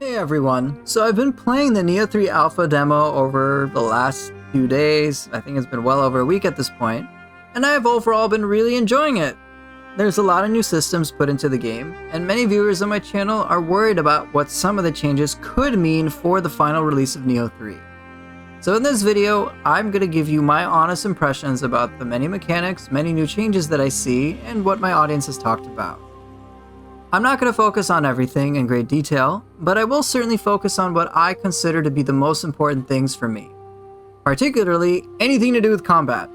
Hey everyone, so I've been playing the Nioh 3 alpha demo over the last few days. I think it's been well over a week at this point, and I have overall been really enjoying it. There's a lot of new systems put into the game, and many viewers on my channel are worried about what some of the changes could mean for the final release of Nioh 3. So in this video, I'm going to give you my honest impressions about the many mechanics, many new changes that I see, and what my audience has talked about. I'm not going to focus on everything in great detail, but I will certainly focus on what I consider to be the most important things for me. Particularly, anything to do with combat.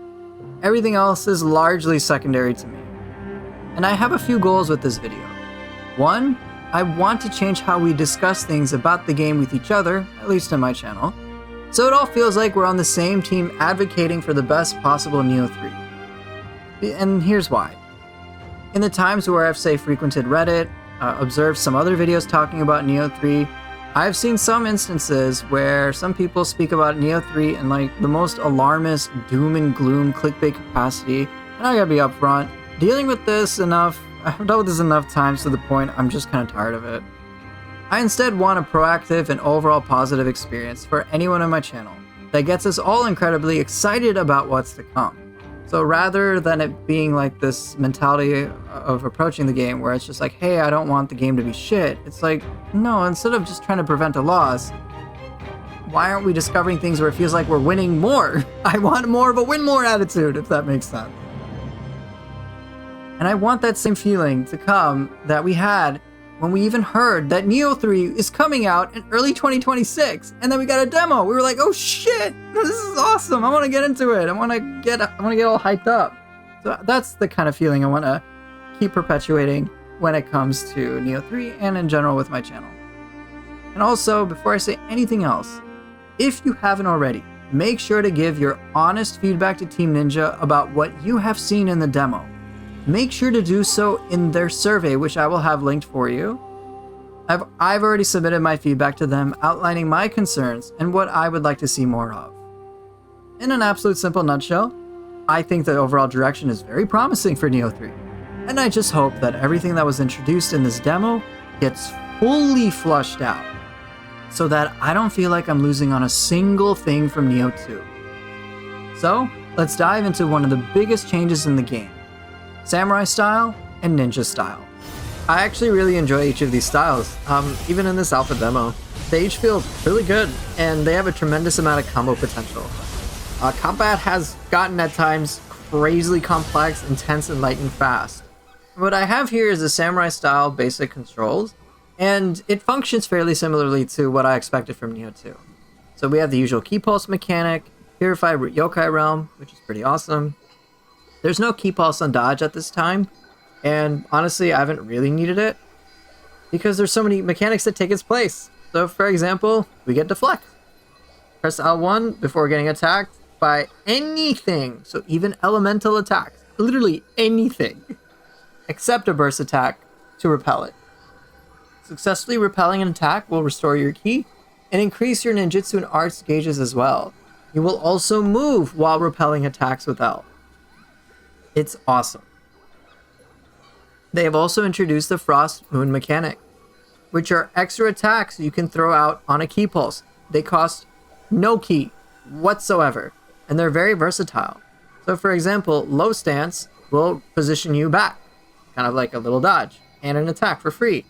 Everything else is largely secondary to me. And I have a few goals with this video. One, I want to change how we discuss things about the game with each other, at least on my channel, so it all feels like we're on the same team advocating for the best possible Nioh 3. And here's why. In the times where I've, say, frequented Reddit, observed some other videos talking about Nioh 3, I've seen some instances where some people speak about Nioh 3 in like the most alarmist doom and gloom clickbait capacity, and I gotta be upfront, dealing with this enough, I've dealt with this enough times to the point I'm just kind of tired of it. I instead want a proactive and overall positive experience for anyone on my channel that gets us all incredibly excited about what's to come. So rather than it being like this mentality of approaching the game where it's just like, hey, I don't want the game to be shit, it's like, no, instead of just trying to prevent a loss, why aren't we discovering things where it feels like we're winning more? I want more of a win more attitude, if that makes sense. And I want that same feeling to come that we had when we even heard that Nioh 3 is coming out in early 2026, and then we got a demo. We were like, oh shit, this is awesome. I want to get into it. I want to get all hyped up. So that's the kind of feeling I want to keep perpetuating when it comes to Nioh 3 and in general with my channel. And also, before I say anything else, if you haven't already, make sure to give your honest feedback to Team Ninja about what you have seen in the demo. Make sure to do so in their survey, which I will have linked for you. I've already submitted my feedback to them, outlining my concerns and what I would like to see more of. In an absolute simple nutshell, I think the overall direction is very promising for Nioh 3, and I just hope that everything that was introduced in this demo gets fully flushed out, so that I don't feel like I'm losing on a single thing from Nioh 2. So, let's dive into one of the biggest changes in the game. Samurai style and ninja style. I actually really enjoy each of these styles, even in this alpha demo. They each feel really good, and they have a tremendous amount of combo potential. Combat has gotten at times crazily complex, intense, and lightning fast. What I have here is the samurai style basic controls, and it functions fairly similarly to what I expected from Nioh 2. So we have the usual key pulse mechanic, purified yokai realm, which is pretty awesome. There's no key pulse on dodge at this time, and honestly, I haven't really needed it because there's so many mechanics that take its place. So for example, we get deflect. Press L1 before getting attacked by anything, so even elemental attacks, literally anything, except a burst attack to repel it. Successfully repelling an attack will restore your ki and increase your ninjutsu and arts gauges as well. You will also move while repelling attacks with L. It's awesome. They have also introduced the Frost Moon mechanic, which are extra attacks you can throw out on a ki pulse. They cost no ki whatsoever, and they're very versatile. So for example, low stance will position you back, kind of like a little dodge, and an attack for free.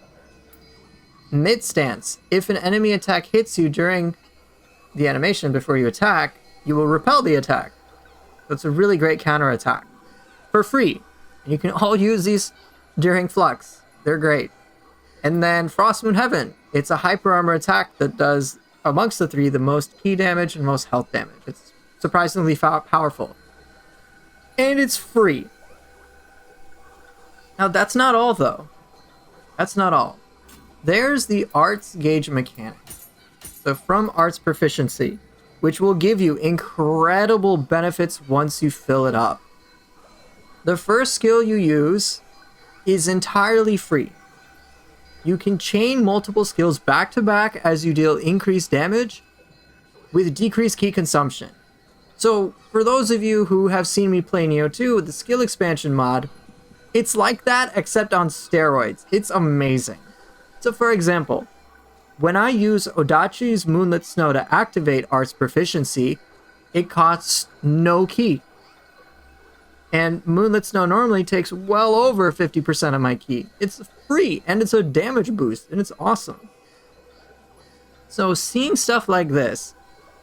Mid stance, if an enemy attack hits you during the animation before you attack, you will repel the attack. So it's a really great counter attack. For free. And you can all use these during Flux. They're great. And then Frost Moon Heaven. It's a hyper armor attack that does, amongst the three, the most ki damage and most health damage. It's surprisingly powerful. And it's free. Now that's not all though. That's not all. There's the arts gauge mechanic. So from arts proficiency, which will give you incredible benefits once you fill it up. The first skill you use is entirely free. You can chain multiple skills back to back as you deal increased damage with decreased ki consumption. So for those of you who have seen me play Nioh 2 with the skill expansion mod, it's like that except on steroids. It's amazing. So for example, when I use Odachi's Moonlit Snow to activate Art's proficiency, it costs no ki. And Moonlit Snow normally takes well over 50% of my ki. It's free, and it's a damage boost, and it's awesome. So seeing stuff like this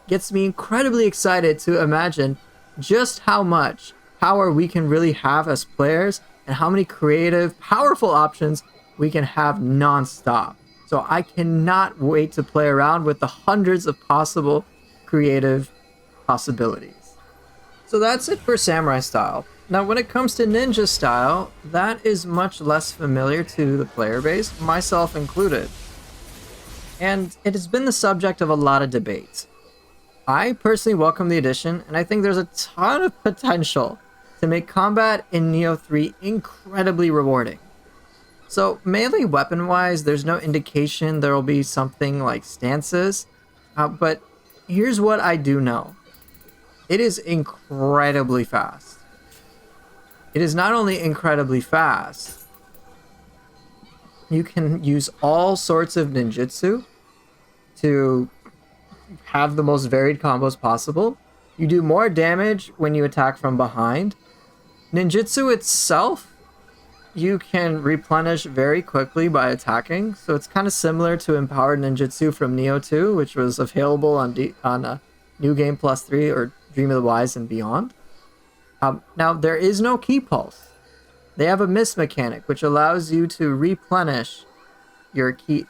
gets me incredibly excited to imagine just how much power we can really have as players and how many creative, powerful options we can have non-stop. So I cannot wait to play around with the hundreds of possible creative possibilities. So that's it for Samurai style. Now when it comes to Ninja style, that is much less familiar to the player base, myself included. And it has been the subject of a lot of debates. I personally welcome the addition, and I think there's a ton of potential to make combat in Nioh 3 incredibly rewarding. So melee weapon-wise, there's no indication there will be something like stances, but here's what I do know. It is incredibly fast. It is not only incredibly fast, you can use all sorts of ninjutsu to have the most varied combos possible. You do more damage when you attack from behind. Ninjutsu itself, you can replenish very quickly by attacking, so it's kind of similar to Empowered Ninjutsu from Nioh 2, which was available on New Game Plus 3 or Dream of the Wise and beyond. Now, there is no ki pulse. They have a Misc mechanic, which allows you to replenish your ki,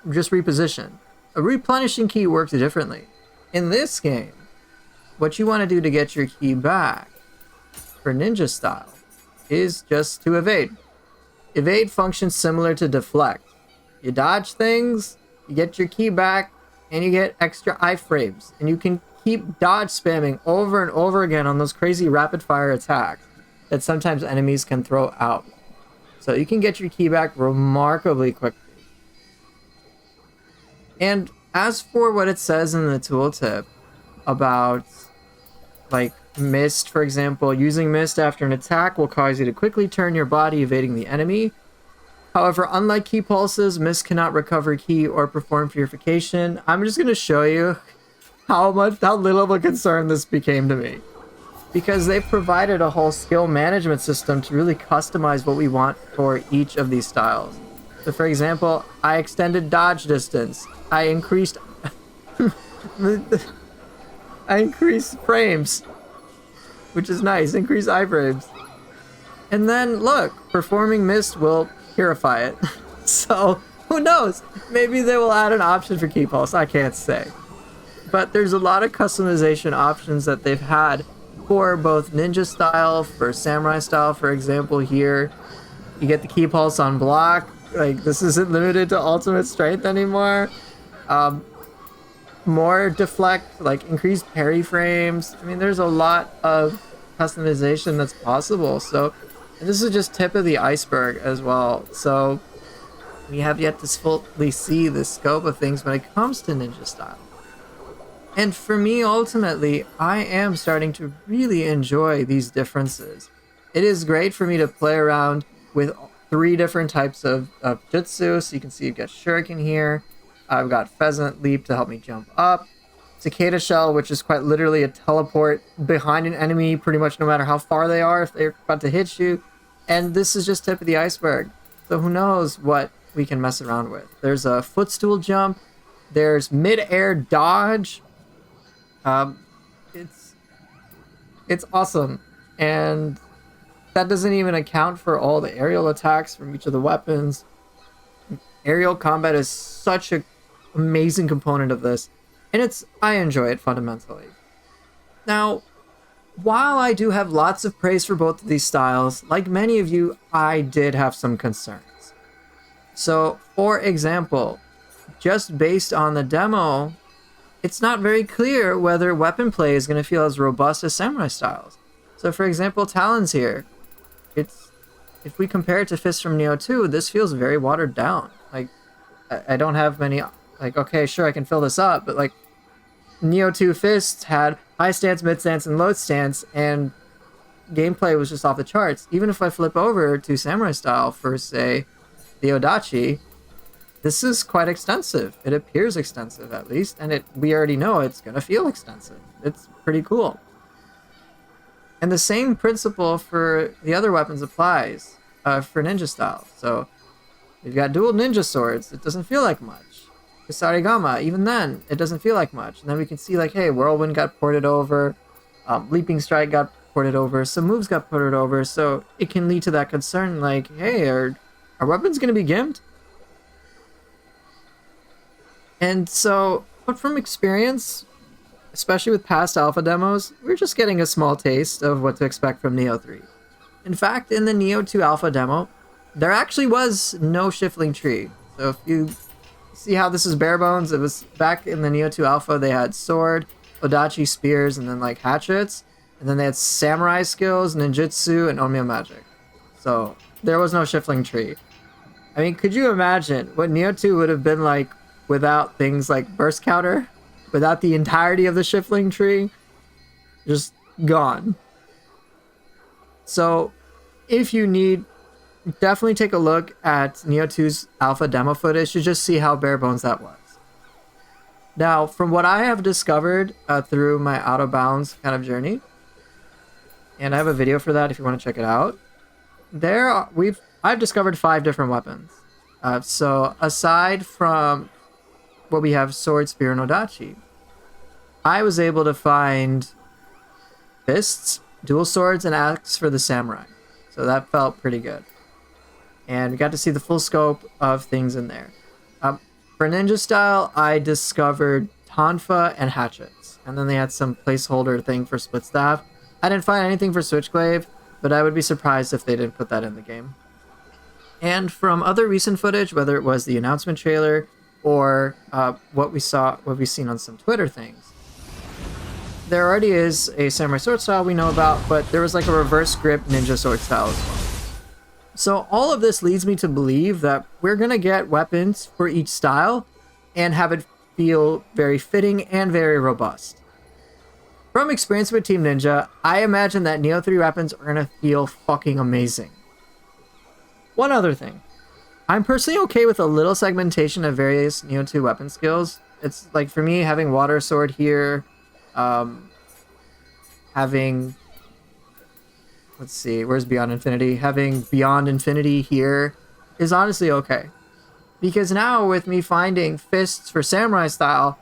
just reposition. A replenishing ki works differently. In this game, what you want to do to get your ki back for ninja style is just to evade. Evade functions similar to deflect. You dodge things, you get your ki back, and you get extra iframes. And you can keep dodge spamming over and over again on those crazy rapid fire attacks that sometimes enemies can throw out. So you can get your ki back remarkably quickly. And as for what it says in the tooltip about like Mist, for example, using Mist after an attack will cause you to quickly turn your body evading the enemy. However, unlike ki pulses, Mist cannot recover ki or perform purification. I'm just going to show you how little of a concern this became to me, because they provided a whole skill management system to really customize what we want for each of these styles. So for example, I extended dodge distance. I increased frames, which is nice. Increase iframes. And then look, performing Mist will purify it. So who knows? Maybe they will add an option for ki pulse. I can't say. But there's a lot of customization options that they've had for both ninja style, for samurai style. For example, here you get the ki pulse on block. Like, this isn't limited to ultimate strength anymore. More deflect, like increased parry frames. I mean, there's a lot of customization that's possible. So, and this is just tip of the iceberg as well. So we have yet to fully see the scope of things when it comes to ninja style. And for me, ultimately, I am starting to really enjoy these differences. It is great for me to play around with 3 different types of jutsu. So you can see you've got Shuriken here. I've got Pheasant Leap to help me jump up. Cicada Shell, which is quite literally a teleport behind an enemy pretty much no matter how far they are if they're about to hit you. And this is just tip of the iceberg. So who knows what we can mess around with. There's a footstool jump. There's mid-air dodge. It's awesome. And that doesn't even account for all the aerial attacks from each of the weapons. Aerial combat is such an amazing component of this, and I enjoy it fundamentally. Now, while I do have lots of praise for both of these styles, like many of you, I did have some concerns. So, for example, just based on the demo, it's not very clear whether weapon play is going to feel as robust as samurai styles. So, for example, Talons here. If we compare it to Fists from Nioh 2, this feels very watered down. Like, I don't have many, like, okay, sure, I can fill this up, but, like, Nioh 2 Fists had high stance, mid stance, and low stance, and gameplay was just off the charts. Even if I flip over to Samurai style for, say, the Odachi, this is quite extensive. It appears extensive, at least, and we already know it's gonna feel extensive. It's pretty cool. And the same principle for the other weapons applies for ninja style. So we've got dual ninja swords. It doesn't feel like much. Kusarigama, even then, it doesn't feel like much. And then we can see like, hey, Whirlwind got ported over. Leaping Strike got ported over. Some moves got ported over. So it can lead to that concern like, hey, are weapons going to be gimped? And so, but from experience, especially with past alpha demos, we're just getting a small taste of what to expect from Nioh 3. In fact, in the Nioh 2 alpha demo, there actually was no Shiftling tree. So if you see how this is bare bones, it was back in the Nioh 2 alpha, they had sword, Odachi spears, and then like hatchets. And then they had samurai skills, ninjutsu, and Onmyo magic. So there was no Shiftling tree. I mean, could you imagine what Nioh 2 would have been like without things like burst counter? Without the entirety of the Shiftling tree? Just gone. So if you need, definitely take a look at Nioh 2's alpha demo footage to just see how bare bones that was. Now, from what I have discovered through my out of bounds kind of journey, and I have a video for that if you want to check it out, I've discovered 5 different weapons. So aside from what we have, sword, spear, and Odachi, I was able to find fists, dual swords, and axe for the samurai. So that felt pretty good. And we got to see the full scope of things in there. For ninja style, I discovered tonfa and hatchets. And then they had some placeholder thing for split staff. I didn't find anything for switchglaive, but I would be surprised if they didn't put that in the game. And from other recent footage, whether it was the announcement trailer or what we've seen on some Twitter things, there already is a samurai sword style we know about, but there was like a reverse grip ninja sword style as well. So all of this leads me to believe that we're gonna get weapons for each style and have it feel very fitting and very robust. From experience with Team Ninja, I imagine that Nioh 3 weapons are gonna feel fucking amazing. One other thing. I'm personally okay with a little segmentation of various Nioh 2 weapon skills. It's like, for me, having Water Sword here, having... Let's see, where's Beyond Infinity? Having Beyond Infinity here is honestly okay. Because now, with me finding fists for Samurai style,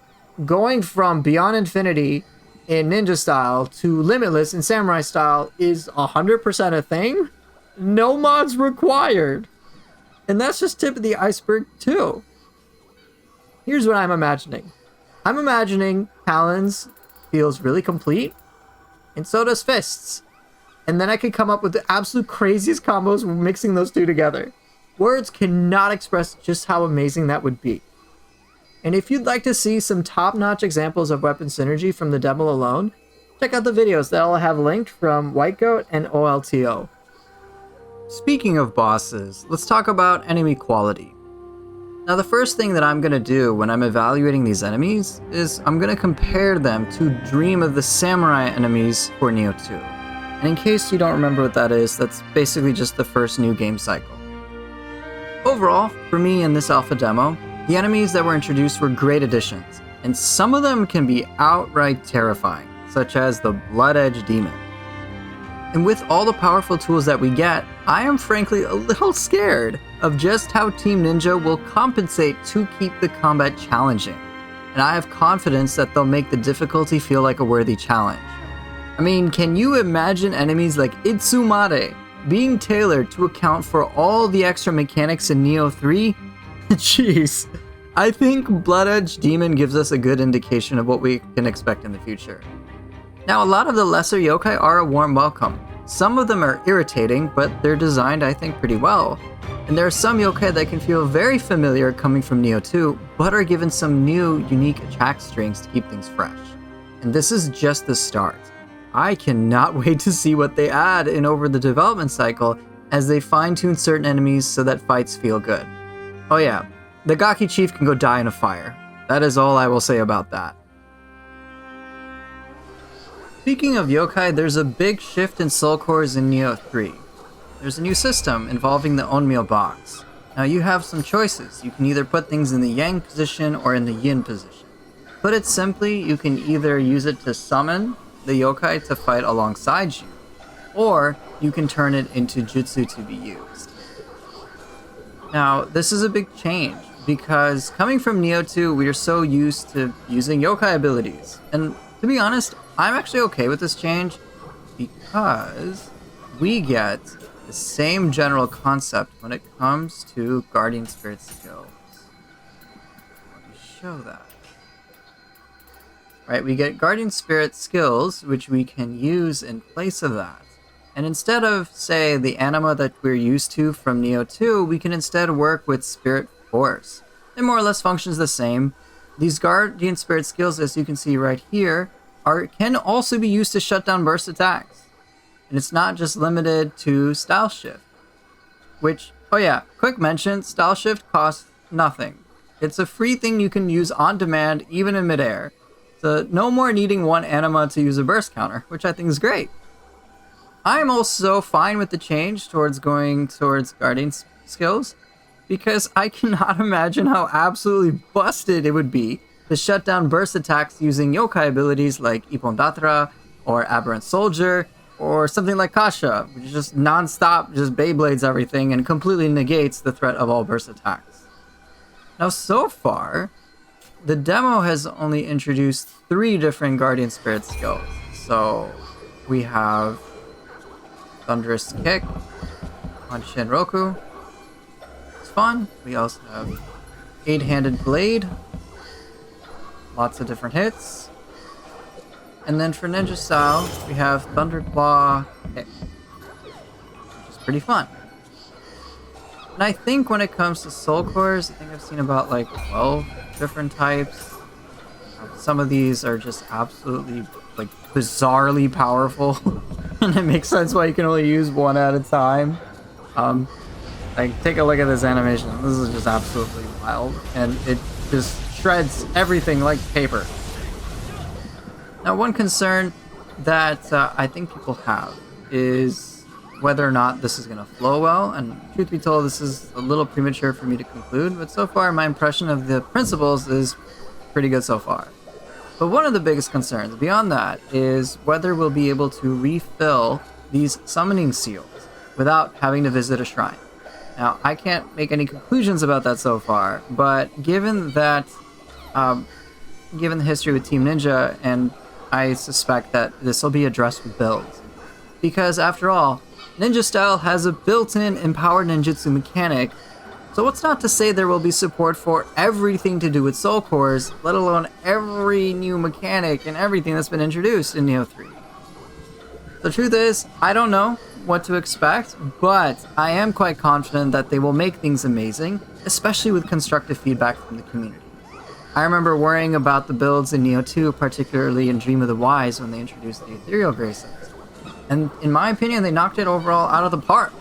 going from Beyond Infinity in Ninja style to Limitless in Samurai style is 100% a thing. No mods required. And that's just tip of the iceberg too. Here's what I'm imagining. I'm imagining Talons feels really complete, and so does Fists. And then I could come up with the absolute craziest combos mixing those two together. Words cannot express just how amazing that would be. And if you'd like to see some top-notch examples of weapon synergy from the demo alone, check out the videos that I'll have linked from White Goat and OLTO. Speaking of bosses, let's talk about enemy quality. Now, the first thing that I'm going to do when I'm evaluating these enemies is I'm going to compare them to Dream of the Samurai enemies for Nioh 2. And in case you don't remember what that is, that's basically just the first new game cycle. Overall, for me in this alpha demo, the enemies that were introduced were great additions, and some of them can be outright terrifying, such as the Blood Edge Demon. And with all the powerful tools that we get, I am frankly a little scared of just how Team Ninja will compensate to keep the combat challenging. And I have confidence that they'll make the difficulty feel like a worthy challenge. I mean, can you imagine enemies like Itsumare being tailored to account for all the extra mechanics in Nioh 3? Jeez. I think Blood Edge Demon gives us a good indication of what we can expect in the future. Now, a lot of the lesser yokai are a warm welcome. Some of them are irritating, but they're designed, I think, pretty well. And there are some yokai that can feel very familiar coming from Nioh 2, but are given some new, unique attack strings to keep things fresh. And this is just the start. I cannot wait to see what they add in over the development cycle as they fine-tune certain enemies so that fights feel good. Oh yeah, the Gaki Chief can go die in a fire. That is all I will say about that. Speaking of yokai, there's a big shift in soul cores in Nioh 3. There's a new system involving the Onmyo box. Now you have some choices. You can either put things in the yang position or in the yin position. Put it simply, you can either use it to summon the yokai to fight alongside you, or you can turn it into jutsu to be used. Now, this is a big change, because coming from Nioh 2, we are so used to using yokai abilities. And to be honest, I'm actually okay with this change, because we get the same general concept when it comes to Guardian Spirit skills. Let me show that. Right, we get Guardian Spirit skills, which we can use in place of that. And instead of, say, the anima that we're used to from Nioh 2, we can instead work with Spirit Force. It more or less functions the same. These Guardian Spirit skills, as you can see right here, can also be used to shut down burst attacks. And it's not just limited to Style Shift. Which, oh yeah, quick mention, Style Shift costs nothing. It's a free thing you can use on demand, even in midair. So no more needing one anima to use a burst counter, which I think is great. I'm also fine with the change towards going towards Guardian skills, because I cannot imagine how absolutely busted it would be to shut down burst attacks using yokai abilities like Ippon-Datra or Aberrant Soldier, or something like Kasha, which is just non-stop, just Beyblades everything and completely negates the threat of all burst attacks. Now, so far, the demo has only introduced 3 different Guardian Spirit skills. So, we have Thunderous Kick on Shinroku. It's fun. We also have 8-handed Blade. Lots of different hits. And then for Ninja Style, we have Thunderclaw Kick, which is pretty fun. And I think when it comes to Soul Cores, I think I've seen about like 12 different types. Some of these are just absolutely like bizarrely powerful, and it makes sense why you can only use one at a time. Like, take a look at this animation. This is just absolutely wild, and it just shreds everything like paper. Now, one concern that I think people have is whether or not this is going to flow well, and truth be told, this is a little premature for me to conclude, but so far my impression of the principles is pretty good so far. But one of the biggest concerns beyond that is whether we'll be able to refill these summoning seals without having to visit a shrine. Now, I can't make any conclusions about that so far, but given that, given the history with Team Ninja, and I suspect that this will be addressed with builds. Because after all, Ninja Style has a built-in empowered ninjutsu mechanic, so what's not to say there will be support for everything to do with Soul Cores, let alone every new mechanic and everything that's been introduced in Nioh 3. The truth is, I don't know what to expect, but I am quite confident that they will make things amazing, especially with constructive feedback from the community. I remember worrying about the builds in Nioh 2, particularly in Dream of the Wise when they introduced the Ethereal Graces. And in my opinion, they knocked it overall out of the park.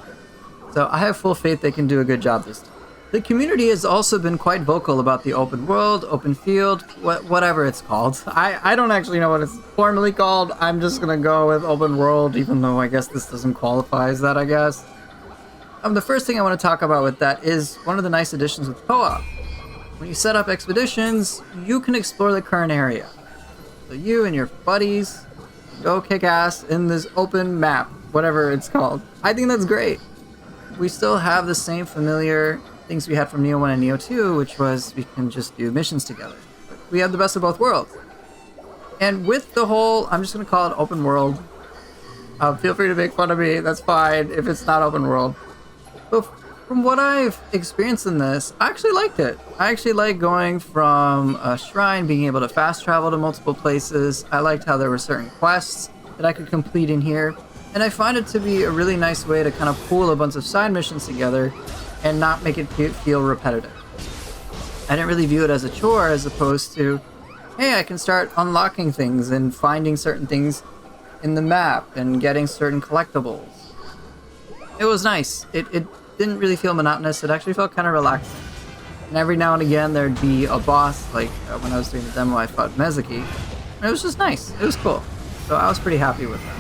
So I have full faith they can do a good job this time. The community has also been quite vocal about the open world, open field, whatever it's called. I don't actually know what it's formally called. I'm just going to go with open world, even though I guess this doesn't qualify as that, I guess. The first thing I want to talk about with that is one of the nice additions with co-op. When you set up expeditions, you can explore the current area. So you and your buddies go kick ass in this open map, whatever it's called. I think that's great. We still have the same familiar things we had from Nioh 1 and Nioh 2, which was we can just do missions together. But we have the best of both worlds. And with the whole, I'm just going to call it open world. Feel free to make fun of me, that's fine if it's not open world. But from what I've experienced in this, I actually liked it. I actually like going from a shrine, being able to fast travel to multiple places. I liked how there were certain quests that I could complete in here. And I find it to be a really nice way to kind of pool a bunch of side missions together and not make it feel repetitive. I didn't really view it as a chore as opposed to, hey, I can start unlocking things and finding certain things in the map and getting certain collectibles. It was nice. It didn't really feel monotonous. It actually felt kind of relaxing. And every now and again there'd be a boss, like when I was doing the demo I fought Mezuki. And it was just nice. It was cool. So I was pretty happy with that.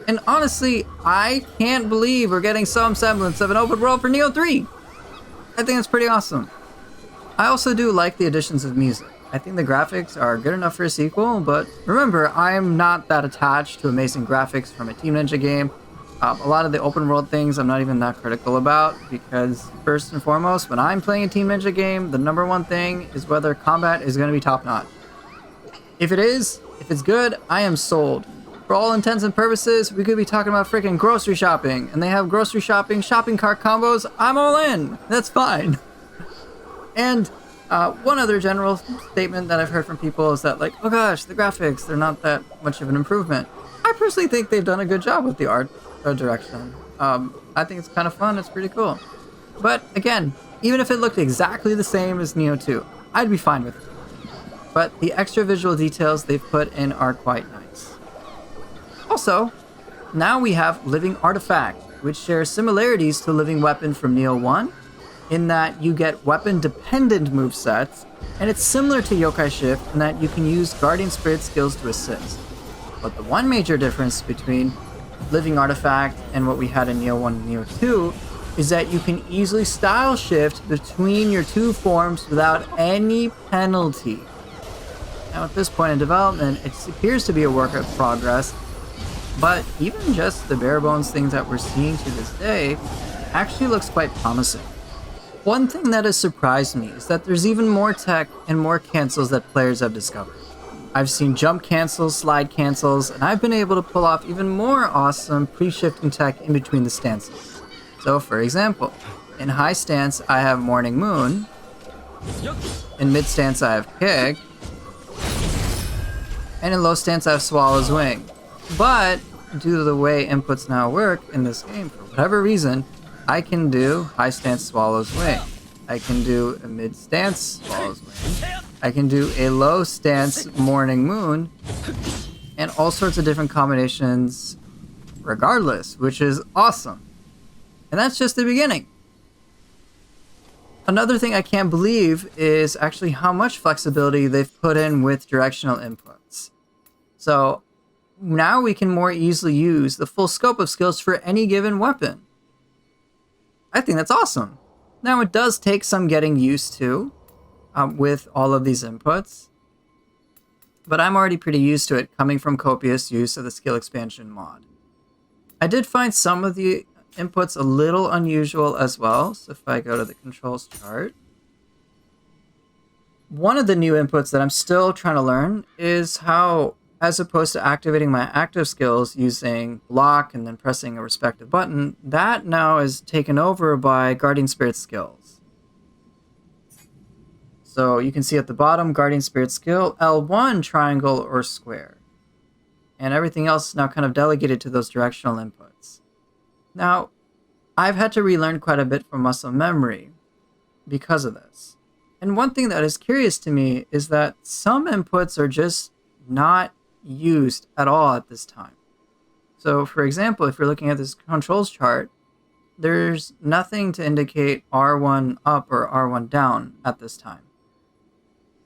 And honestly, I can't believe we're getting some semblance of an open world for Nioh 3. I think it's pretty awesome. I also do like the additions of music. I think the graphics are good enough for a sequel, but remember, I'm not that attached to amazing graphics from a Team Ninja game. A lot of the open world things I'm not even that critical about, because first and foremost, when I'm playing a Team Ninja game, the number one thing is whether combat is going to be top notch. If it is, if it's good, I am sold. For all intents and purposes, we could be talking about freaking grocery shopping, and they have grocery shopping cart combos. I'm all in. That's fine. And one other general statement that I've heard from people is that, like, oh gosh, the graphics, they're not that much of an improvement. I personally think they've done a good job with the art direction. I think it's kind of fun. It's pretty cool. But again, even if it looked exactly the same as Nioh 2, I'd be fine with it. But the extra visual details they've put in are quite nice. Also, now we have Living Artifact, which shares similarities to Living Weapon from Nioh 1, in that you get weapon-dependent movesets, and it's similar to Yokai Shift in that you can use Guardian Spirit skills to assist. But the one major difference between Living Artifact and what we had in Nioh 1 and Nioh 2 is that you can easily style shift between your two forms without any penalty. Now at this point in development, it appears to be a work in progress, but even just the bare bones things that we're seeing to this day actually looks quite promising. One thing that has surprised me is that there's even more tech and more cancels that players have discovered. I've seen jump cancels, slide cancels, and I've been able to pull off even more awesome pre-shifting tech in between the stances. So for example, in high stance I have Morning Moon, in mid stance I have Kick, and in low stance I have Swallow's Wing. But due to the way inputs now work in this game, for whatever reason, I can do high stance Swallow's Wing. I can do a mid stance Swallow's Wing. I can do a low stance Morning Moon, and all sorts of different combinations regardless, which is awesome. And that's just the beginning. Another thing I can't believe is actually how much flexibility they've put in with directional inputs. So now we can more easily use the full scope of skills for any given weapon. I think that's awesome. Now it does take some getting used to with all of these inputs, but I'm already pretty used to it coming from copious use of the skill expansion mod. I did find some of the inputs a little unusual as well, so if I go to the controls chart, one of the new inputs that I'm still trying to learn is how, as opposed to activating my active skills using block and then pressing a respective button, that now is taken over by Guardian Spirit skills. So you can see at the bottom, Guardian Spirit skill, L1, triangle, or square. And everything else is now kind of delegated to those directional inputs. Now, I've had to relearn quite a bit from muscle memory because of this. And one thing that is curious to me is that some inputs are just not used at all at this time. So for example, if you're looking at this controls chart, there's nothing to indicate R1 up or R1 down at this time.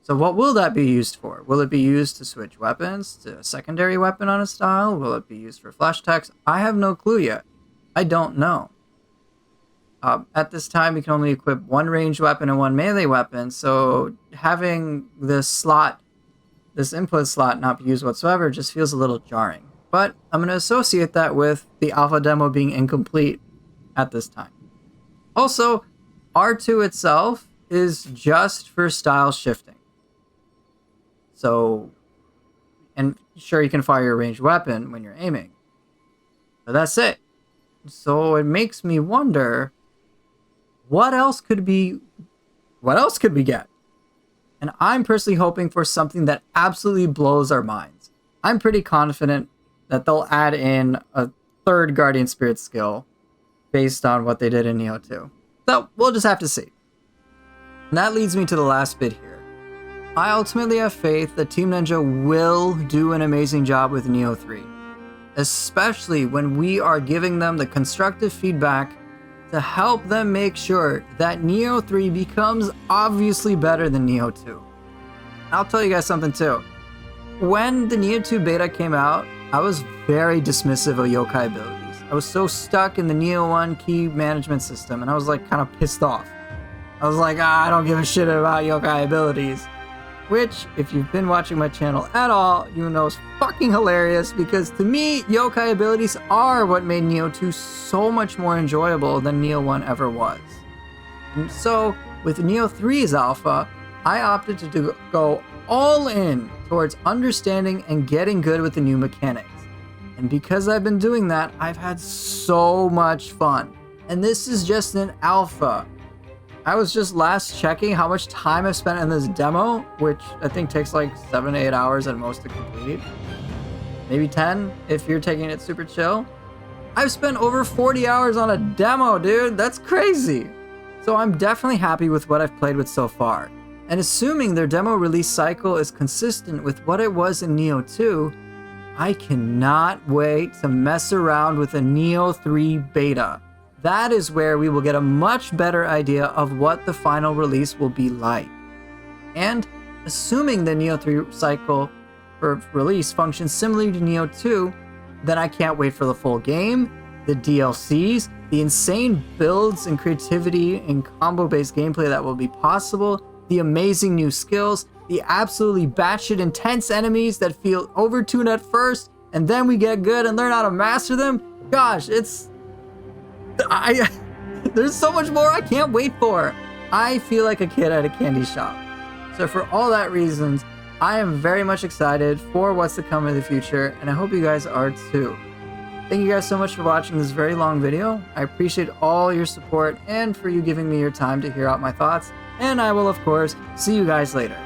So what will that be used for? Will it be used to switch weapons to a secondary weapon on a style? Will it be used for flash text? I have no clue yet. I don't know. At this time, we can only equip one ranged weapon and one melee weapon, so having this input slot not be used whatsoever just feels a little jarring. But I'm going to associate that with the alpha demo being incomplete at this time. Also, R2 itself is just for style shifting. So, and sure, you can fire your ranged weapon when you're aiming, but that's it. So it makes me wonder, what else could we get? And I'm personally hoping for something that absolutely blows our minds. I'm pretty confident that they'll add in a third Guardian Spirit skill based on what they did in Nioh 2. So we'll just have to see. And that leads me to the last bit here. I ultimately have faith that Team Ninja will do an amazing job with Nioh 3, especially when we are giving them the constructive feedback to help them make sure that Nioh 3 becomes obviously better than Nioh 2. I'll tell you guys something too. When the Nioh 2 beta came out, I was very dismissive of yokai abilities. I was so stuck in the Nioh 1 key management system, and I was like kind of pissed off. I was like, I don't give a shit about yokai abilities. Which, if you've been watching my channel at all, you know is fucking hilarious, because to me, yokai abilities are what made Nioh 2 so much more enjoyable than Nioh 1 ever was. And so, with Nioh 3's alpha, I opted to go all in towards understanding and getting good with the new mechanics. And because I've been doing that, I've had so much fun. And this is just an alpha. I was just last checking how much time I've spent in this demo, which I think takes like 7 to 8 hours at most to complete. Maybe 10 if you're taking it super chill. I've spent over 40 hours on a demo, dude. That's crazy. So I'm definitely happy with what I've played with so far. And assuming their demo release cycle is consistent with what it was in Nioh 2, I cannot wait to mess around with a Nioh 3 beta. That is where we will get a much better idea of what the final release will be like. And assuming the Nioh 3 cycle for release functions similarly to Nioh 2, then I can't wait for the full game, the DLCs, the insane builds and creativity and combo-based gameplay that will be possible, the amazing new skills, the absolutely batshit intense enemies that feel overtuned at first, and then we get good and learn how to master them. Gosh, there's so much more I can't wait for. I feel like a kid at a candy shop. So for all that reasons, I am very much excited for what's to come in the future, and I hope you guys are too. Thank you guys so much for watching this very long video. I appreciate all your support and for you giving me your time to hear out my thoughts, and I will of course see you guys later.